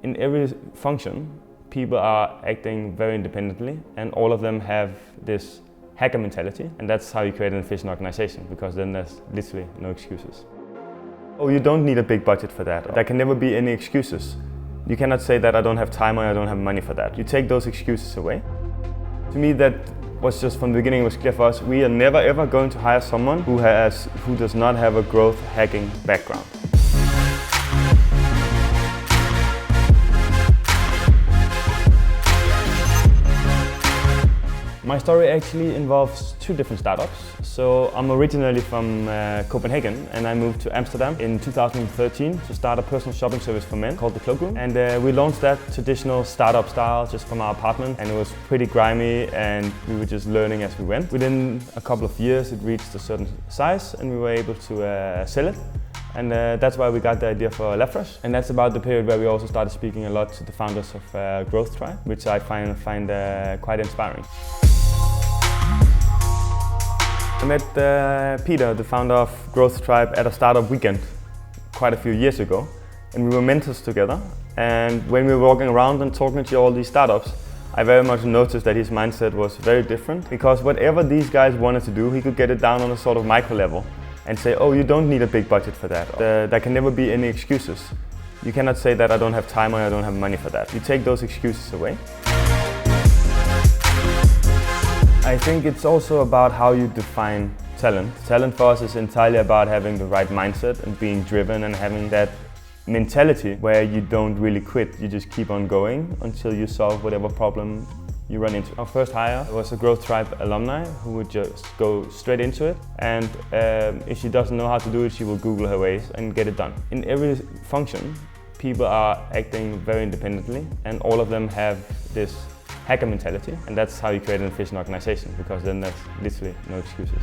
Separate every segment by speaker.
Speaker 1: In every function, people are acting very independently, and all of them have this hacker mentality, and that's how you create an efficient organization, because then there's literally no excuses. Oh, you don't need a big budget for that. There can never be any excuses. You cannot say that I don't have time or I don't have money for that. You take those excuses away. To me, that was just from the beginning, it was clear for us, we are never ever going to hire someone who does not have a growth hacking background. My story actually involves two different startups. So I'm originally from Copenhagen, and I moved to Amsterdam in 2013 to start a personal shopping service for men called The Cloakroom. And we launched that traditional startup style just from our apartment, and it was pretty grimy, and we were just learning as we went. Within a couple of years it reached a certain size, and we were able to sell it. And that's why we got the idea for Labfresh. And that's about the period where we also started speaking a lot to the founders of Growth Tribe, which I find quite inspiring. I met Peter, the founder of Growth Tribe, at a startup weekend quite a few years ago, and we were mentors together. And when we were walking around and talking to all these startups, I very much noticed that his mindset was very different, because whatever these guys wanted to do, he could get it down on a sort of micro level and say, oh, you don't need a big budget for that. There can never be any excuses. You cannot say that I don't have time or I don't have money for that. You take those excuses away. I think it's also about how you define talent. Talent for us is entirely about having the right mindset and being driven and having that mentality where you don't really quit. You just keep on going until you solve whatever problem you run into. Our first hire was a Growth Tribe alumni who would just go straight into it, and if she doesn't know how to do it, she will Google her ways and get it done. In every function, people are acting very independently, and all of them have this hacker mentality, and that's how you create an efficient organization, because then there's literally no excuses.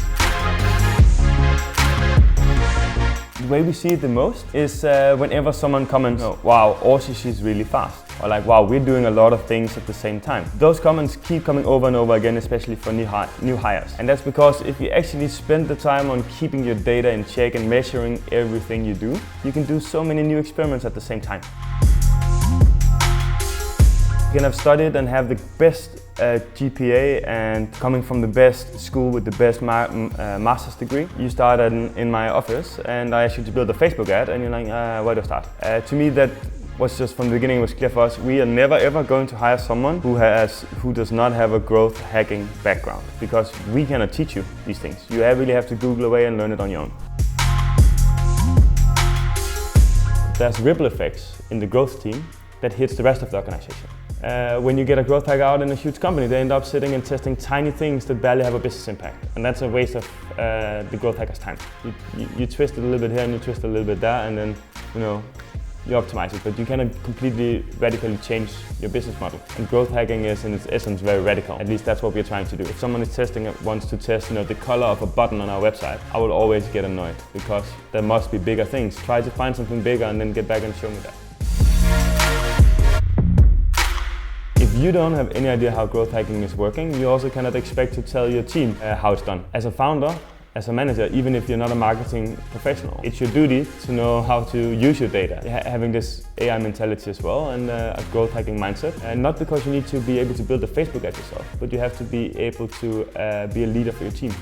Speaker 1: The way we see it the most is whenever someone comments, oh, wow, Orsi, she's really fast. Or like, wow, we're doing a lot of things at the same time. Those comments keep coming over and over again, especially for new hires. And that's because if you actually spend the time on keeping your data in check and measuring everything you do, you can do so many new experiments at the same time. You can have studied and have the best GPA and coming from the best school with the best master's degree. You started in my office, and I asked you to build a Facebook ad, and you're like, where do I start? To me, that was just from the beginning, it was clear for us, we are never ever going to hire someone who does not have a growth hacking background, because we cannot teach you these things. You really have to Google away and learn it on your own. There's ripple effects in the growth team that hits the rest of the organization. When you get a growth hacker out in a huge company, they end up sitting and testing tiny things that barely have a business impact. And that's a waste of the growth hacker's time. You twist it a little bit here and you twist it a little bit there, and then you optimize it, but you cannot completely radically change your business model. And growth hacking is in its essence very radical. At least that's what we're trying to do. If someone is wants to test the color of a button on our website, I will always get annoyed, because there must be bigger things. Try to find something bigger and then get back and show me that. If you don't have any idea how growth hacking is working, you also cannot expect to tell your team how it's done. As a founder, as a manager, even if you're not a marketing professional, it's your duty to know how to use your data. Having this AI mentality as well, and a growth hacking mindset. And not because you need to be able to build a Facebook ad yourself, but you have to be able to be a leader for your team.